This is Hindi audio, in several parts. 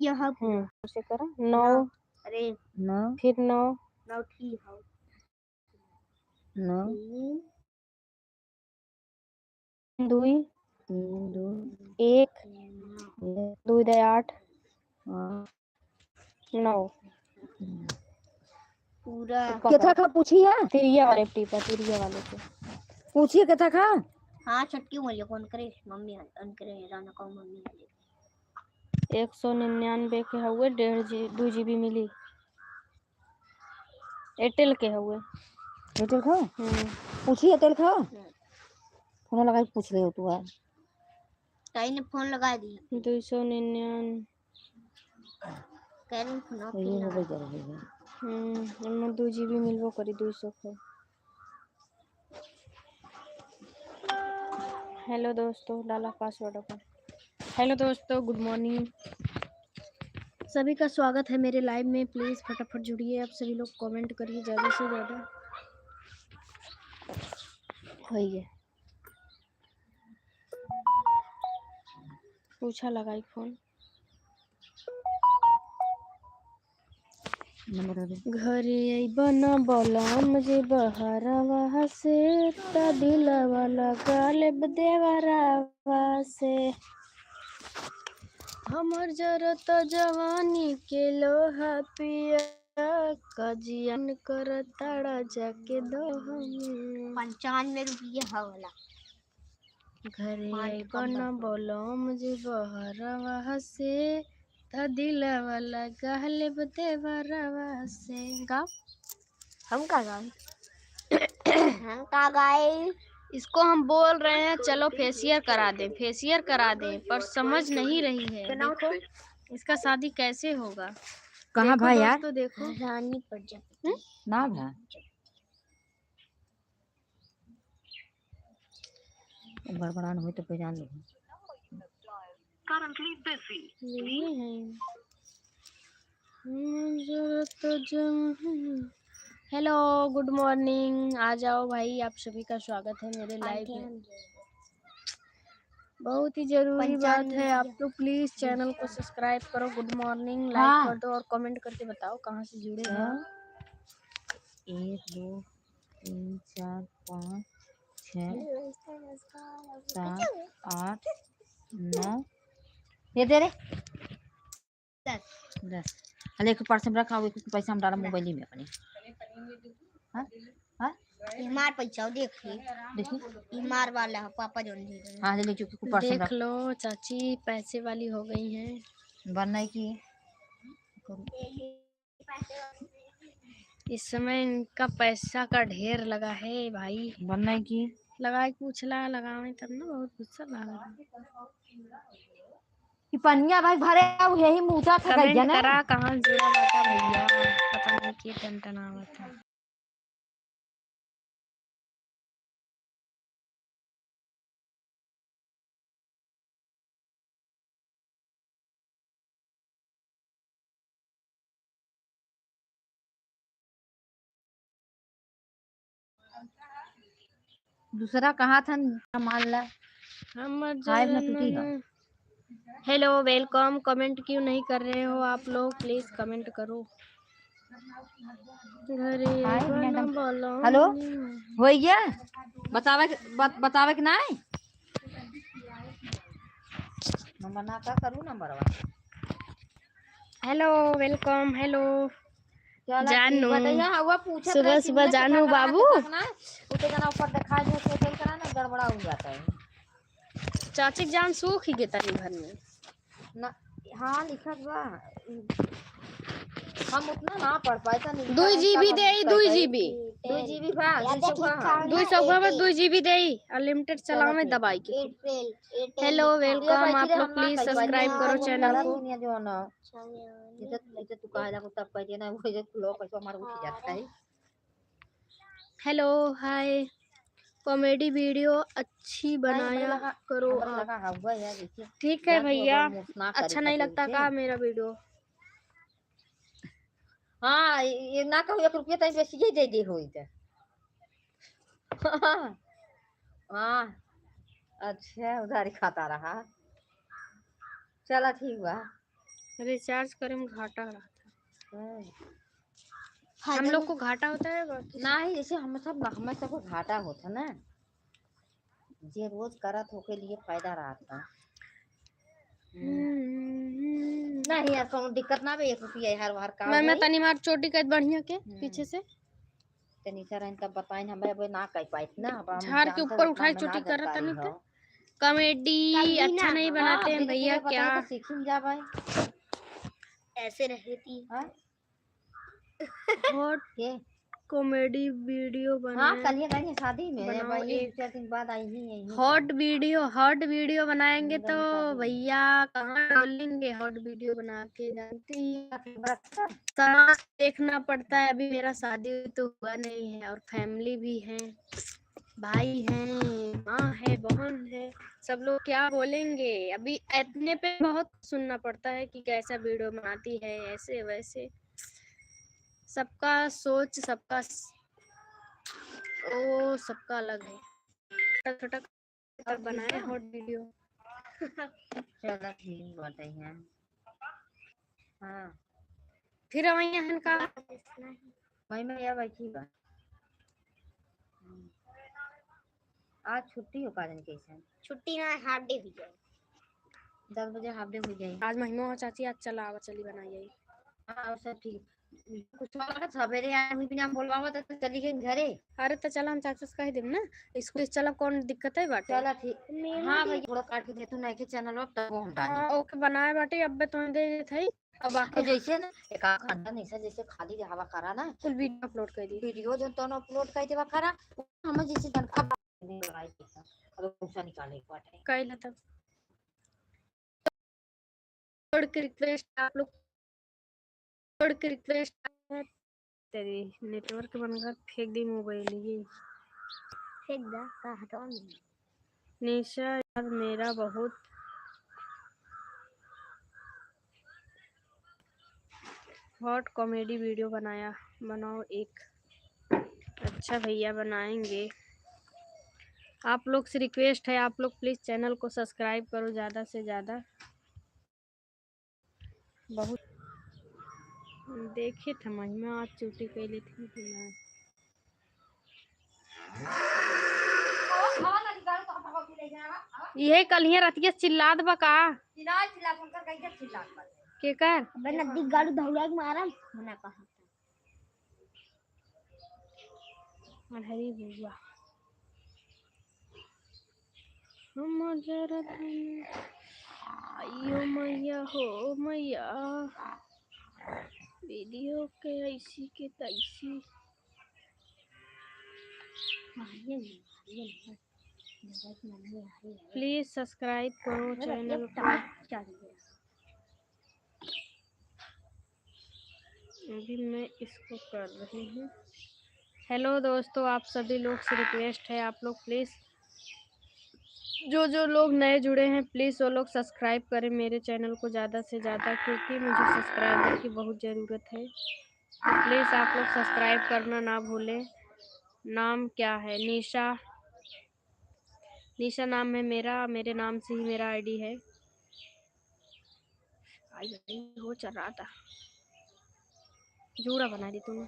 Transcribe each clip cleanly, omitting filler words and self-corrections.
यहाँ से करा 9 अरे 9 फिर 9 9 ठीक है 9 2 3 2 1 1 2 दे 8 9 पूरा केथा खा पूछिए तिरिया वाले टीपा तिरिया वाले से पूछिए केथा खा हाँ छटकी बोलिए कौन करे मम्मी अन करे राना को मम्मी 199 के हुए 2 GB मिली एयरटेल के हुए एयरटेल खा पूछिए एयरटेल खा फोन लगा के पूछ रहे हो तू यार ताई ने फोन लगा दी 299 कह रही फोन ये हो गई जरूरी है हम 2 GB मिलबो करी 200 के। हेलो दोस्तों डाला पासवर्ड अपन। हेलो दोस्तों गुड मॉर्निंग सभी का स्वागत है मेरे लाइव में। प्लीज़ फटाफट जुड़िए आप सभी लोग कमेंट करिए ज़्यादा से ज़्यादा होइए। पूछा लगाई फोन घरे बना बोला मुझे बहरवा से ता दिलवा लगा लेब देवरावा से हमर जरत जवानी के लोहा पिया कजियन कर ताड़ा जाके दो हमें 95 रुपया है वाला घरे बना बोलो मुझे बहरवा से ता दिलवा लगा लेब देवरावा से गा हम का गाए इसको हम बोल रहे हैं चलो फेशियल करा दें फेशियल करा दें पर समझ नहीं रही है। देखो इसका शादी कैसे होगा। कहाँ भाई यार तो देखो रानी प्रजापति ना भाई बड़बड़ान हो तो पहचान लो currently busy. यही है। हेलो गुड मॉर्निंग आ जाओ भाई आप सभी का स्वागत है मेरे लाइव में। बहुत ही जरूरी बात है आप लोग प्लीज चैनल को सब्सक्राइब करो। गुड मॉर्निंग लाइक कर दो और कमेंट करके बताओ कहाँ से जुड़े हो। 1 2 3 4 5 6 7 8 9 ये दे रे 10 हले 1% रखा हुआ पैसा हम डाला मोबाइल में अपने। हाँ हाँ मार पैसा देखिए मार वाला है पापा जो नहीं। हाँ ले चुकी परसेंट देख लो चाची पैसे वाली हो गई हैं। बनना की इस समय इनका पैसा का ढेर लगा है भाई। बनना की लगाए पूछला लगावे तब ना बहुत गुस्सा लगा कि पनिया भाई भरे यही मुँह कमेंट करा कहाँ जुड़ा बाटा भैया पता नहीं कि टनटना होता। दूसरा कहाँ था मान ला हेलो वेलकम। कमेंट क्यों नहीं कर रहे हो आप लोग प्लीज कमेंट करो। हेलो हो गया बतावे कि नहीं नंबर ना का करूँ नंबर हेलो वेलकम हेलो जानू पूछे सुबह सुबह जानू बाबू ऊपर दिखा ना गड़बड़ा हो जाता है। चाची जान सूख ही गए तारी घर में ना हाँ लिखत बा हम उतना ना पढ़ पाए था 2 GB दे 2 GB 2 GB बा 2 GB दे अनलिमिटेड चलाओ में दबाई के। हेलो वेलकम आप लोग प्लीज सब्सक्राइब करो चैनल को। जो ना इधर तू काहेला को तब कह ना वो इधर लो पैसा हमारा उठ जाता है। हेलो हाय कॉमेडी वीडियो अच्छी बनाया करो आप। ठीक है भैया अच्छा नहीं लगता का मेरा वीडियो। हाँ ये ना कहो 1 रुपया तक बेसी ही दे हो इधर। हाँ अच्छा उधारी खाता रहा चला ठीक बा। रिचार्ज करे में घाटा रहता है। हम फायदा लोग को घाटा होता है बाकी ना ही जैसे हम सबको घाटा होता ना, जे रोज करत हो के लिए फायदा रहता। नहीं यार कोनो दिक्कत ना बे, 1 रुपया हर बार का मैं होई तनी मार चोटी का बढ़िया के पीछे से तनी सर तब बताइन हमें अब ना कह पाई ना, अब हम झाड़ के जानते ऊपर उतना उठाई हमें ना चोटी कर जानकारी तनी हो। तो कॉमेडी अच्छा नहीं बनाते हैं भैया क्या तो सीखी जा भाई ऐसे रहती है। हाँ हॉट के कॉमेडी वीडियो हाँ बनाए कल ही गई शादी में बनाओ भाई, एक 2-4 दिन बाद आई ही यही हॉट वीडियो बनाएंगे तो शादी में। भैया कहाँ डोलेंगे। हॉट वीडियो बना के जानती हैं, बड़ा समाज देखना पड़ता है। अभी मेरा शादी तो हुआ नहीं है और फैमिली भी है, भाई हैं, माँ है, बहन है, सब लोग क्या बोलेंगे। अभी इतने पे बहुत सुनना पड़ता है कि कैसा वीडियो बनाती है, ऐसे वैसे। सबका सोच सबका अलग है। छोटा तक बनाए हॉट वीडियो। चलो ठीक बात है। हाँ फिर वही हन का भाई मैं यह बैठी बा आज छुट्टी हो काजन कैसे छुट्टी ना हाफ डे भी है। 10 बजे हाफ डे हो जाए। आज महिमा चाची आज चली बनाई। हाँ सब ठीक कुछ लगा सवेरे आए हुई बिना बोलवावा तो चली गई घरे। अरे तो चल हम चाचा से कह देम ना स्कूल चला, कौन दिक्कत है बाटे। चला ठीक हाँ भाई थोड़ा काट के दे तू नहीं के चैनल अब तब हम डाली। हाँ ओके बनाए बाटे अब तो दे थई। अब तो आके जैसे ना एक आध घंटा नहीं से जैसे खाली हवा करा ना फुल वीडियो अपलोड कर दी। वीडियो जो तो अपलोड कर देवा करा हम जैसे तन अब लगाई पैसा अब पैसा निकाले बाटे कहला तब छोड़ के रिक्वेस्ट आप लोग छोड़ के रिक्वेस्ट तेरी नेटवर्क बनकर फेंक दी मोबाइल ये फेंक दा का हटाओ नहीं। निशा यार मेरा बहुत हॉट कॉमेडी वीडियो बनाओ एक। अच्छा भैया बनाएंगे। आप लोग से रिक्वेस्ट है, आप लोग प्लीज़ चैनल को सब्सक्राइब करो ज़्यादा से ज़्यादा। बहुत देखे थे महिमा आज चोटी कैली थी कि मैं यही कल ही रतिया चिल्लात बा का के कर अबे नदी गाड़ी धौला के मारा मना कहा हरी बुआ हम जरा आयो मैया हो मैया वीडियो के ऐसी के तैसी। प्लीज सब्सक्राइब करो चैनल को। अभी मैं इसको कर रही हूँ। हेलो दोस्तों, आप सभी लोग से रिक्वेस्ट है, आप लोग प्लीज़ जो लोग नए जुड़े हैं प्लीज़ वो लोग सब्सक्राइब करें मेरे चैनल को ज़्यादा से ज़्यादा, क्योंकि मुझे सब्सक्राइबर की बहुत ज़रूरत है। तो प्लीज़ आप लोग सब्सक्राइब करना ना भूलें। नाम क्या है? निशा नाम है मेरा, मेरे नाम से ही मेरा आईडी है। आई हो चल रहा था, जूड़ा बना दी तुमने।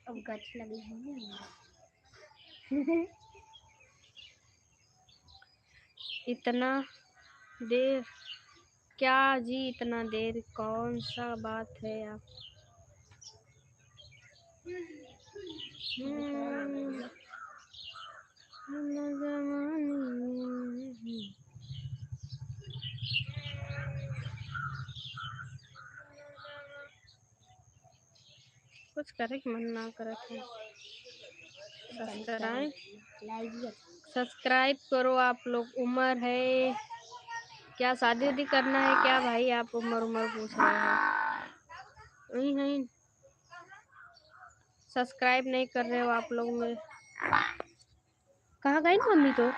अब गच लगी है इतना देर क्या जी, इतना देर कौन सा बात है आप कुछ करे कि मन ना करे थे। सब्सक्राइब करो आप लोग। उम्र है क्या, शादी वादी करना है क्या भाई? आप उम्र पूछ रहे हो? नहीं सब्सक्राइब नहीं कर रहे हो आप लोग। मेरे कहाँ गई मम्मी तो?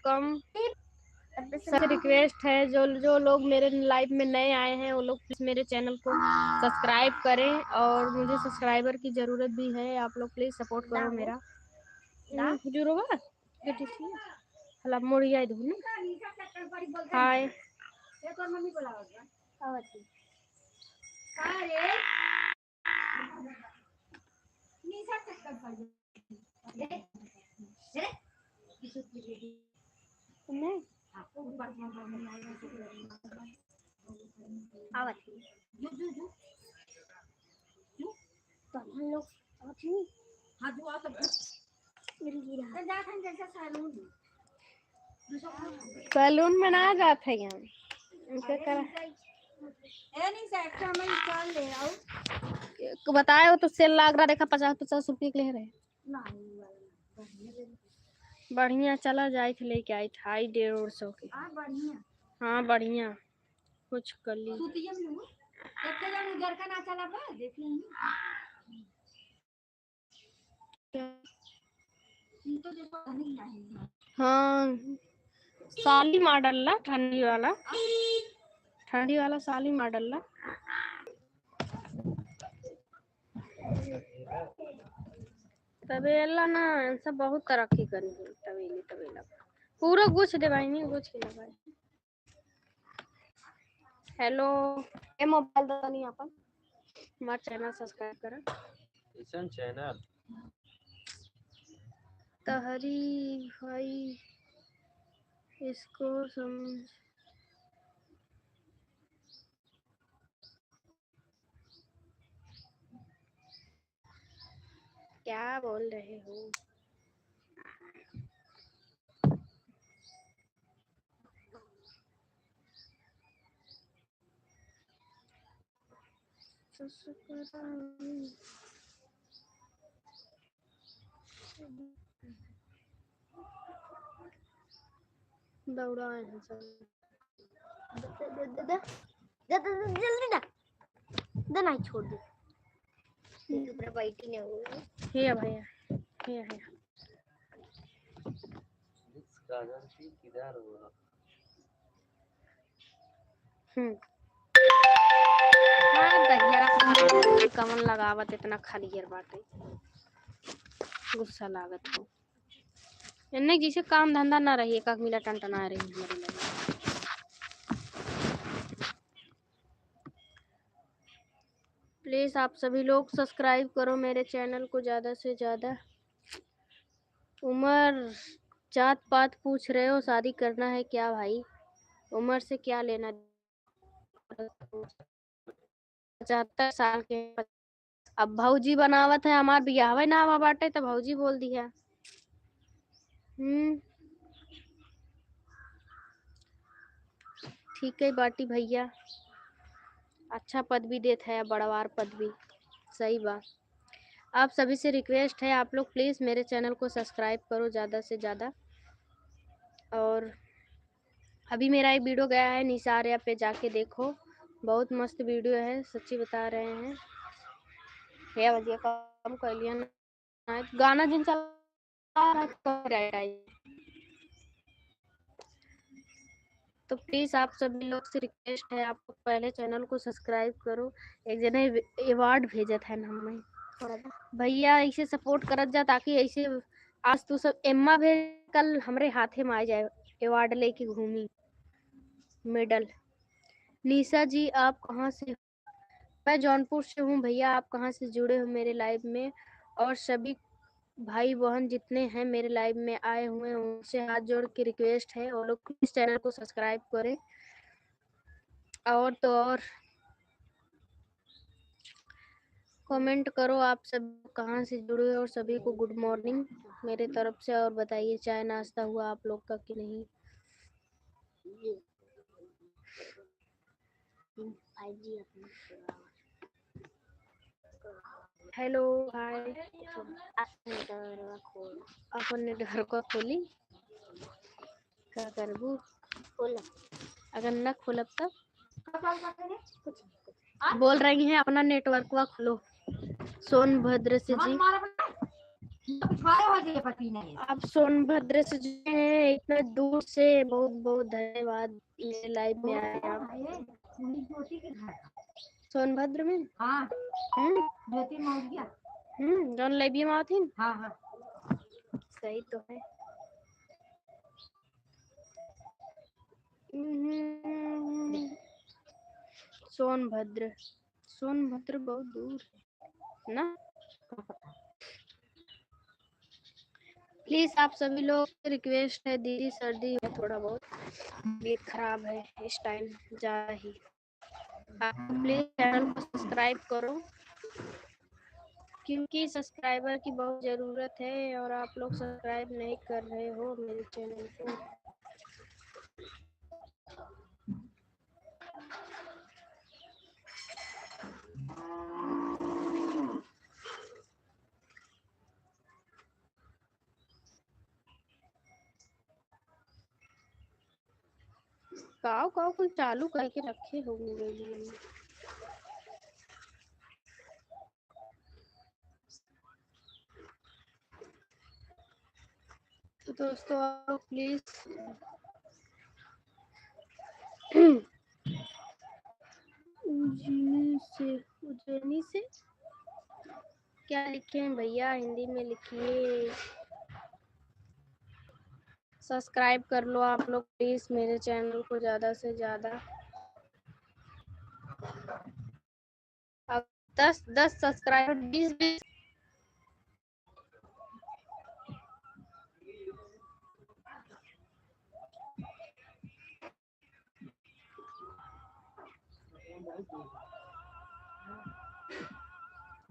कम सब रिक्वेस्ट है, जो जो लोग मेरे लाइव में नए आए हैं वो लोग प्लीज मेरे चैनल को सब्सक्राइब करें, और मुझे सब्सक्राइबर की जरूरत भी है, आप लोग प्लीज सपोर्ट करो मेरा। जुरोगा हला मोड़िया इधर ना। हाय सैलून में ना जाते हैं उनके बताए हो तो सेल लाग रहा, देखा 50-50 रुपये के ले रहे। बढ़िया चला जाए थे लेके आई था 150 के। हाँ बढ़िया कुछ कर ली। हाँ साली मॉडल ला, ठंडी वाला साली मॉडल ला। तबेला ना सब बहुत तरक्की करी है। तबेला पूरा गुछ दे नहीं गुछ के लगाए। हेलो ए मोबाइल दो नहीं अपन हमारा चैनल सब्सक्राइब करा। किशन चैनल तहरी भाई इसको समझ क्या बोल रहे हो। दौड़ाए हैं सब। जल्दी ना नहीं छोड़ दे ऊपर बैठी नहीं हुई हे भैया हे है काजल की किधर हुआ। हाँ दहिया कमन लगावत इतना खलियर बाटे गुस्सा लागत हो। इन्हें जैसे काम धंधा ना रही एक मिला टनटना रही हमारी लगी। प्लीज आप सभी लोग सब्सक्राइब करो मेरे चैनल को ज्यादा से ज्यादा। उम्र जात पात पूछ रहे हो, शादी करना है क्या भाई? उम्र से क्या लेना। 75 साल के अब भौजी बनावत है हमार बियाह ना हुआ बाटे तो भौजी बोल दिया। ठीक है बाटी भैया, अच्छा पद भी देता है, बड़वार पद भी सही बात। आप सभी से रिक्वेस्ट है आप लोग प्लीज मेरे चैनल को सब्सक्राइब करो ज़्यादा से ज़्यादा। और अभी मेरा एक वीडियो गया है निसारिया पे, जाके देखो, बहुत मस्त वीडियो है, सच्ची बता रहे हैं। भैया भैया कम कर लिया ना गाना जिन चला तो प्लीज आप सभी लोग से रिक्वेस्ट है आप लोग पहले चैनल को सब्सक्राइब करो। एक जने अवार्ड भेजा था ना हमें भैया, ऐसे सपोर्ट करत जा ताकि ऐसे आज तू सब एम्मा भेज कल हमरे हाथे में आ जाए अवार्ड लेके घूमी मेडल। निशा जी आप कहाँ से? मैं जौनपुर से हूँ भैया, आप कहाँ से जुड़े हो मेरे लाइव में? और सभी भाई बहन जितने हैं मेरे लाइव में आए हुए हैं उनसे हाथ जोड़ के रिक्वेस्ट है वो लोग प्लीज चैनल को सब्सक्राइब करें। और तो और कमेंट करो आप सब कहाँ से जुड़े हो, और सभी को गुड मॉर्निंग मेरे तरफ से। और बताइए चाय नाश्ता हुआ आप लोग का कि नहीं? हेलो हाय, अपन घर को खोली क्या करबू? अगर न खोलब तब बोल रही हैं अपना नेटवर्क वा खोलो। सोनभद्र से जी आप सोनभद्र से जो है इतना दूर से बहुत बहुत धन्यवाद मेरे लाइव में आए आप। सोनभद्र में जौन लाइव में आती सही तो है। सोनभद्र सोनभद्र बहुत दूर है ना। प्लीज आप सभी लोग से रिक्वेस्ट है, दीदी सर्दी है थोड़ा बहुत, तबीयत खराब है इस टाइम ज्यादा ही। आप प्लीज चैनल को सब्सक्राइब करो क्योंकि सब्सक्राइबर की बहुत जरूरत है और आप लोग सब्सक्राइब नहीं कर रहे हो मेरे चैनल को। काव काव कुछ चालू करके रखे होंगे। तो दोस्तों आप प्लीज उज्जैनी से क्या लिखे हैं भैया, हिंदी में लिखिए। सब्सक्राइब कर लो आप लोग प्लीज मेरे चैनल को ज्यादा से ज्यादा। अब 10 सब्सक्राइबर 20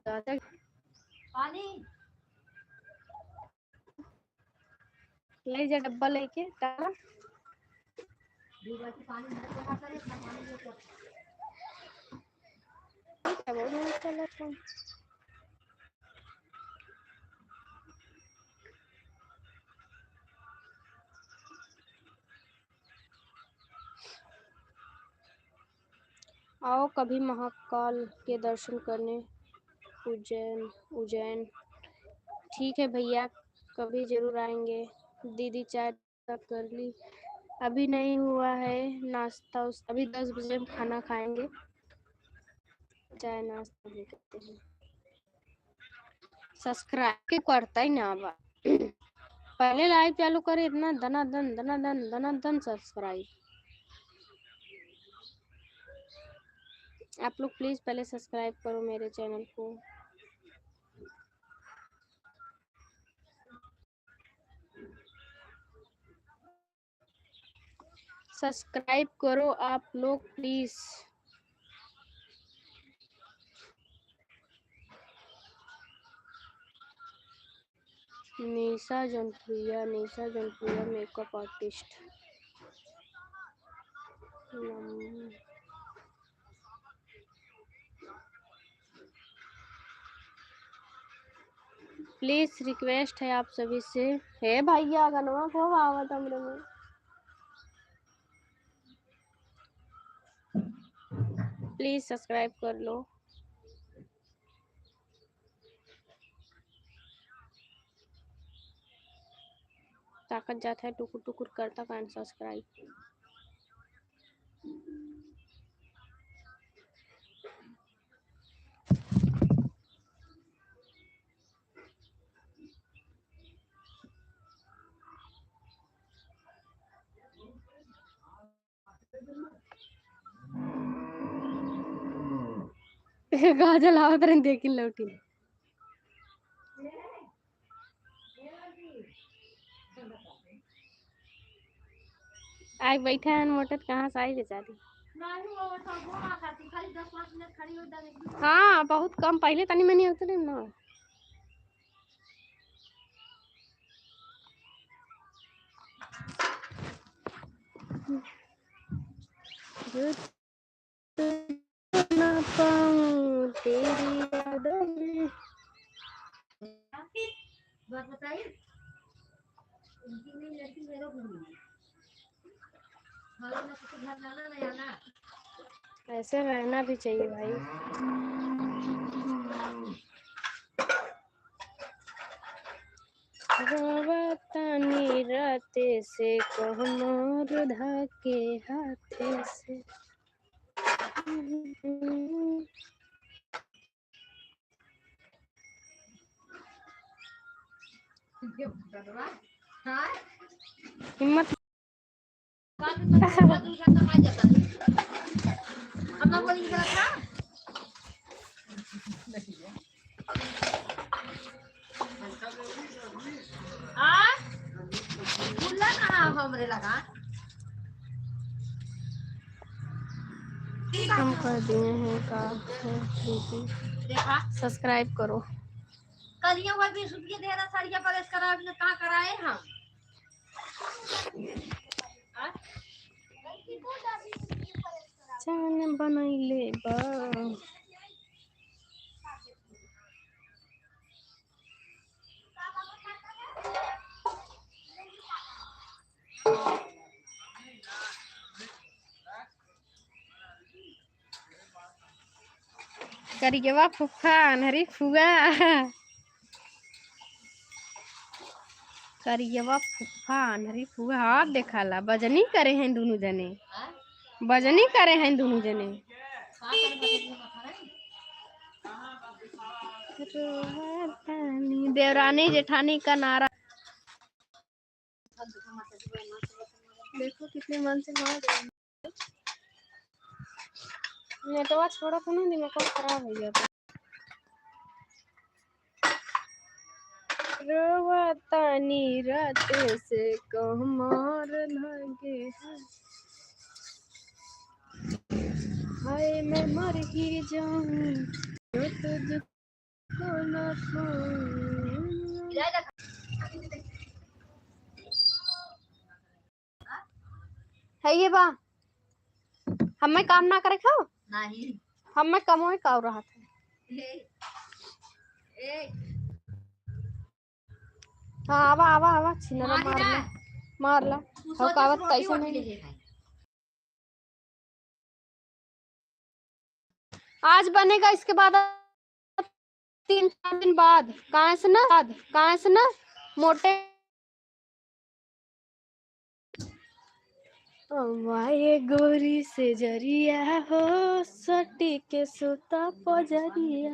ज्यादा ले जा डब्बा लेके डाला। बहुत चला था। आओ कभी महाकाल के दर्शन करने उज्जैन। ठीक है भैया कभी जरूर आएंगे। दीदी चाय तक कर ली? अभी नहीं हुआ है नाश्ता, अभी 10 बजे हम खाना खाएंगे, चाय नाश्ता भी करते हैं। सब्सक्राइब के करता ही ना बा पहले लाइव चालू करे इतना धनाधन सब्सक्राइब। आप लोग प्लीज पहले सब्सक्राइब करो मेरे चैनल को। सब्सक्राइब करो आप लोग please. Nisha Janpriya makeup artist. Please request है आप सभी से। हे भैया गनवा को आवत हमरे में प्लीज सब्सक्राइब कर लो। ताकत जाता है टुकुर टुकुर करता कान सब्सक्राइब। गाजल आवत रही देखी लौटी आग बैठा है मोटर कहाँ से आई बेचारी। हाँ बहुत कम पहले तनी मनी उतरे ना। ना पाऊं तेरी यादों में। बात बताइए उनकी नहीं लड़की मेरे को मिली घर जाना नहीं आना। ऐसे रहना भी चाहिए भाई। रोवतानी राते से कहमर धाके हाथे से। हिम्मत हमरे लगा हम कर दिए हैं का सब्सक्राइब करो। कलिया हुआ 20 रुपये दे रहा साड़िया प्रेस करा कहाँ कराए हम। जान बनैले बा करिएवा फुफा नहरी फुआ करिएवा फुफा नहरी फुआ हाथ देखाला बजनी करे हैं दोनों जने बजनी करे हैं दोनों जने। देवरानी जेठानी का नारा देखो कितने मन से मार रहे हैं। नेटवर्क छोड़ा तो ना दिमाग खराब हो गया था। रोवतानी राते से कहमार लगे हाय मैं मर ही जाऊं तो तुझको न पाऊं। है ये बा हमें काम ना करे खाओ नहीं हमें कमोई का रहा था। हाँ आवा आवा आवा छिनरा मार ला हो कावत कैसे नहीं। आज बनेगा इसके बाद 3-4 दिन बाद कहाँ से ना मोटे वाये गोरी से जरिया हो सटी के सुता पजरिया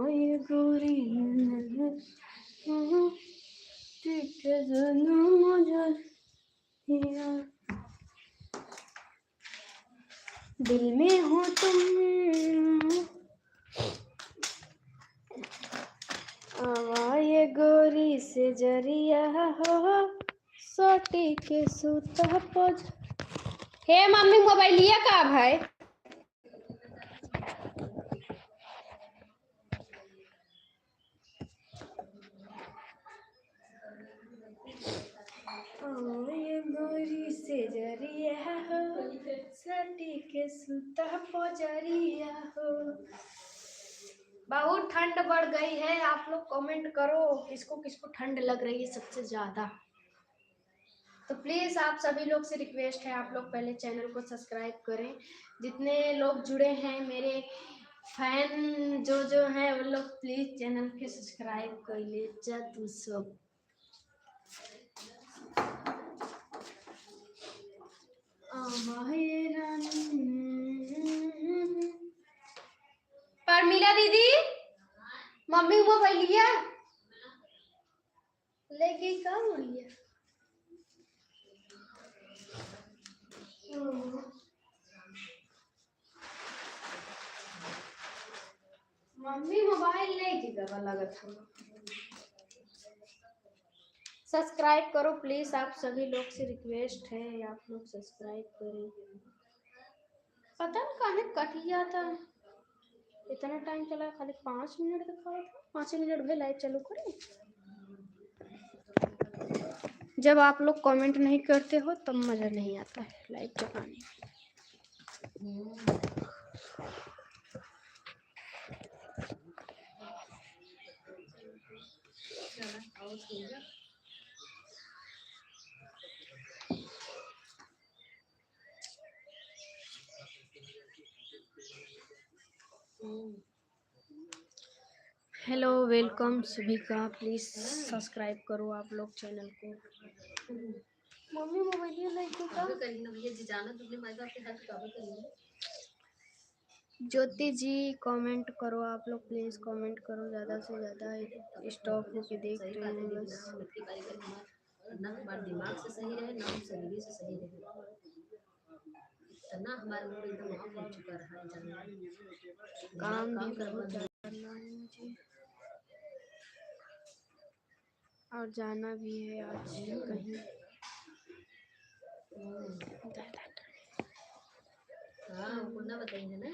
ये गोरी ठीक है दिल में हो तुम ये गोरी से जरिया हो सोटी के सूता पज। हे मम्मी मोबाइल लिया का भाई ये गोरी से जरिया हो सोटी के सूता पजरिया हो। बहुत ठंड बढ़ गई है आप लोग कमेंट करो किसको किसको ठंड लग रही है सबसे ज्यादा। तो प्लीज आप सभी लोग से रिक्वेस्ट है आप लोग पहले चैनल को सब्सक्राइब करें। जितने लोग जुड़े हैं मेरे फैन जो हैं वो लोग प्लीज चैनल के सब्सक्राइब कर ले तू सब। परमिला दीदी मम्मी मोबाइल लिया लेके कहाँ हो रही है। मम्मी मोबाइल नहीं थी गवा लगा था। सब्सक्राइब करो प्लीज आप सभी लोग से रिक्वेस्ट है आप लोग सब्सक्राइब करें। पता नहीं कहाँ कट गया था इतना टाइम चला खाली 5 मिनट दिखा रहा था 5 मिनट में लाइव चालू करें। जब आप लोग कमेंट नहीं करते हो तब मजा नहीं आता है लाइव चलाने। हेलो, वेलकम सभी का। प्लीज सब्सक्राइब करो आप लोग चैनल को। मम्मी मोबाइल लाइक का ज्योति जी कमेंट करो आप लोग, प्लीज कमेंट करो ज़्यादा से ज़्यादा। स्टॉप होके देख रहे हैं बस। ना हमारे दिमाग से सही रहे ना हम शरीर से सही रहे, इतना हमारा मूड एकदम ऑफ हो चुका रहा है। काम भी बहुत करना है मुझे और जाना भी है आज कहीं। हाँ, उनको ना बताइए ना।